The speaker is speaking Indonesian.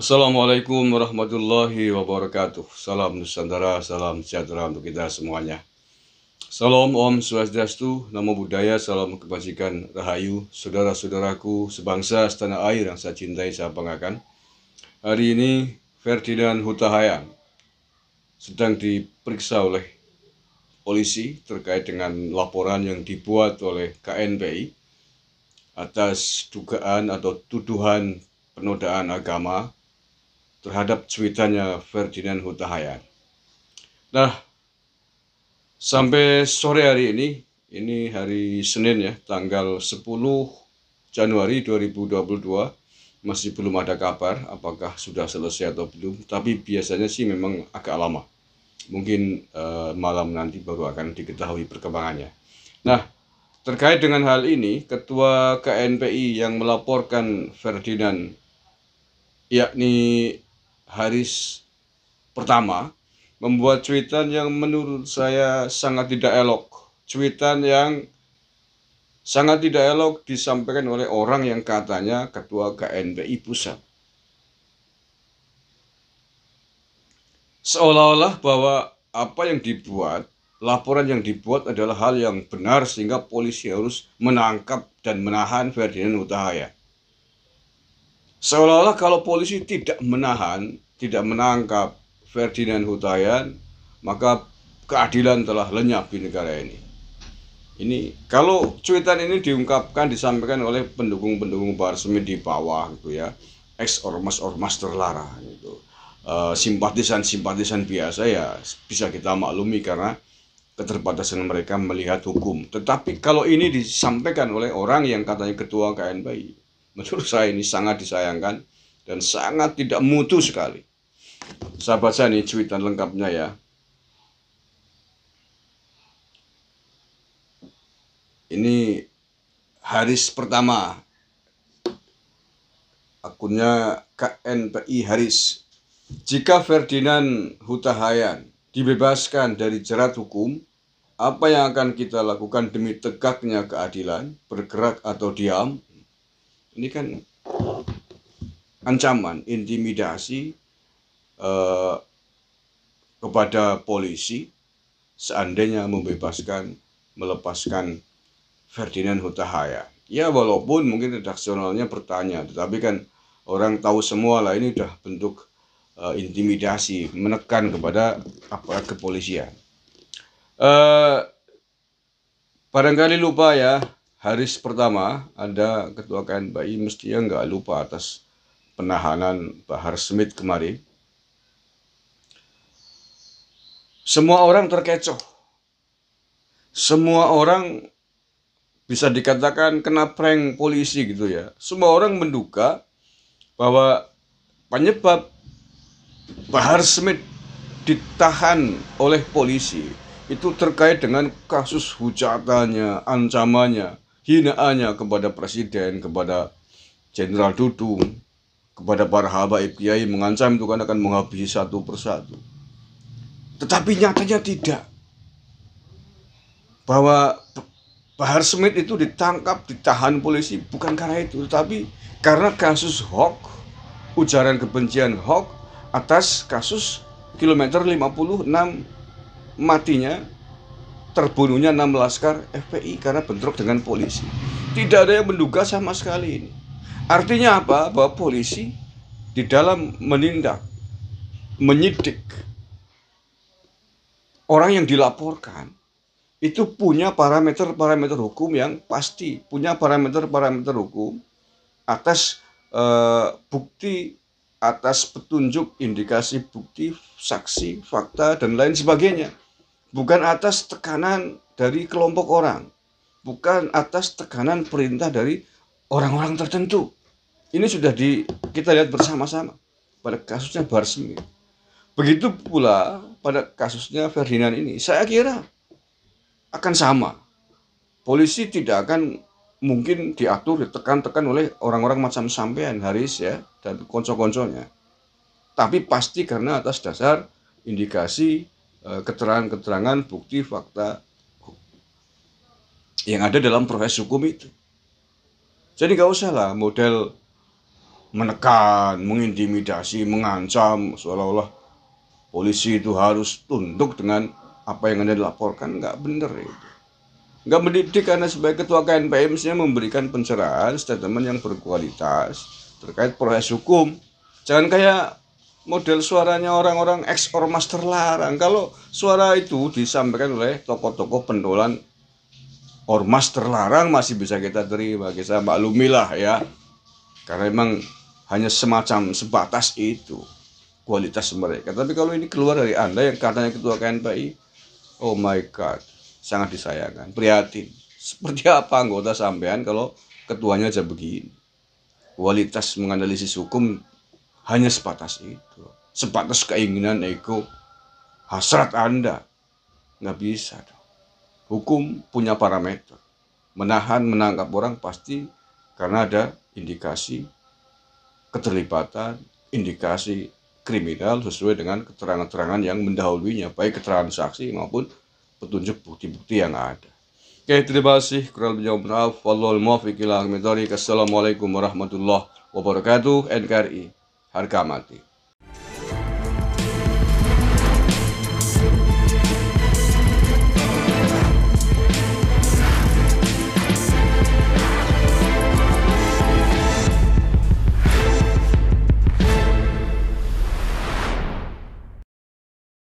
Assalamualaikum warahmatullahi wabarakatuh. Salam Nusantara, salam sejahtera untuk kita semuanya. Salam Om Swastiastu, Namo Buddhaya, salam kebajikan, rahayu, saudara-saudaraku sebangsa setanah air yang saya cintai, saya banggakan. Hari ini Ferdinand Huta Hayan sedang diperiksa oleh polisi terkait dengan laporan yang dibuat oleh KNPI atas dugaan atau tuduhan penodaan agama terhadap cuitannya Ferdinand Huta Hayan. Nah, sampai sore hari ini hari Senin ya, tanggal 10 Januari 2022, masih belum ada kabar apakah sudah selesai atau belum, tapi biasanya sih memang agak lama. Mungkin malam nanti baru akan diketahui perkembangannya. Nah, terkait dengan hal ini, Ketua KNPI yang melaporkan Ferdinand, yakni Haris pertama, membuat cuitan yang menurut saya sangat tidak elok. Cuitan yang sangat tidak elok disampaikan oleh orang yang katanya Ketua KNPI Pusat. Seolah-olah bahwa apa yang dibuat, laporan yang dibuat adalah hal yang benar sehingga polisi harus menangkap dan menahan Ferdinand Huta Hayan. Seolah-olah kalau polisi tidak menahan, tidak menangkap Ferdinand Huta Hayan, maka keadilan telah lenyap di negara ini. Kalau cuitan ini diungkapkan, disampaikan oleh pendukung-pendukung Bahar Smith di bawah gitu ya, ex ormas-ormas terlarang gitu, simpatisan-simpatisan biasa ya bisa kita maklumi karena keterbatasan mereka melihat hukum. Tetapi kalau ini disampaikan oleh orang yang katanya ketua KNPI, menurut saya ini sangat disayangkan dan sangat tidak mutu sekali. Saya baca nih cuitan lengkapnya ya. Ini Haris pertama, akunnya KNPI Haris. Jika Ferdinand Huta Hayan dibebaskan dari jerat hukum, apa yang akan kita lakukan demi tegaknya keadilan, bergerak atau diam? Ini kan ancaman, intimidasi kepada polisi seandainya melepaskan Ferdinand Huta Hayan. Ya walaupun mungkin redaksionalnya bertanya, tetapi kan orang tahu semua lah ini udah bentuk intimidasi, menekan kepada aparat kepolisian. Barangkali lupa ya, Haris pertama, ada ketua KNPI mestinya nggak lupa atas penahanan Bahar Smith kemarin. Semua orang terkecoh. Semua orang bisa dikatakan kena prank polisi gitu ya. Semua orang menduga bahwa penyebab Bahar Smith ditahan oleh polisi itu terkait dengan kasus hujatannya, ancamannya, hinaannya kepada presiden, kepada Jenderal Dudung, kepada para habaib kiai, mengancam itu kan akan menghabisi satu persatu. Tetapi nyatanya tidak. Bahwa Bahar Smith itu ditangkap, ditahan polisi bukan karena itu, tetapi karena kasus hoax, ujaran kebencian hoax atas kasus kilometer 56 matinya, terbunuhnya 6 laskar FPI karena bentrok dengan polisi. Tidak ada yang menduga sama sekali ini. Artinya apa? Bahwa polisi di dalam menindak, menyidik orang yang dilaporkan itu punya parameter-parameter hukum yang pasti, punya parameter-parameter hukum atas bukti, atas petunjuk, indikasi bukti, saksi, fakta, dan lain sebagainya. Bukan atas tekanan dari kelompok orang, bukan atas tekanan perintah dari orang-orang tertentu. Ini sudah kita lihat bersama-sama pada kasusnya Bahar Smith. Begitu pula pada kasusnya Ferdinand ini, saya kira akan sama. Polisi tidak akan mungkin diatur, ditekan-tekan oleh orang-orang macam sampean, Haris ya, dan konco-konconya. Tapi pasti karena atas dasar indikasi, keterangan-keterangan, bukti, fakta yang ada dalam proses hukum itu. Jadi gak usah lah model menekan, mengintimidasi, mengancam, seolah-olah polisi itu harus tunduk dengan apa yang Anda laporkan. Nggak bener itu. Nggak mendidik, karena sebagai ketua KNPI mestinya memberikan pencerahan, statement yang berkualitas terkait proses hukum. Jangan kayak model suaranya orang-orang ex-ormas terlarang. Kalau suara itu disampaikan oleh tokoh-tokoh pentolan ormas terlarang masih bisa kita terima, kita maklumilah ya. Karena memang hanya semacam sebatas itu kualitas mereka. Tapi kalau ini keluar dari Anda yang katanya ketua KNPI, oh my god, sangat disayangkan, prihatin. Seperti apa anggota sampean kalau ketuanya aja begini? Kualitas menganalisis hukum hanya sebatas itu, sebatas keinginan ego, hasrat Anda. Nggak bisa dong. Hukum punya parameter. Menahan, menangkap orang pasti karena ada indikasi keterlibatan, indikasi kriminal sesuai dengan keterangan-keterangan yang mendahulunya, baik keterangan saksi maupun petunjuk bukti-bukti yang ada. Oke, terima kasih. Kurang lebih maaf. Wallahul muwaffiq ila aqwamit thoriq. Assalamualaikum warahmatullahi wabarakatuh. NKRI harga mati.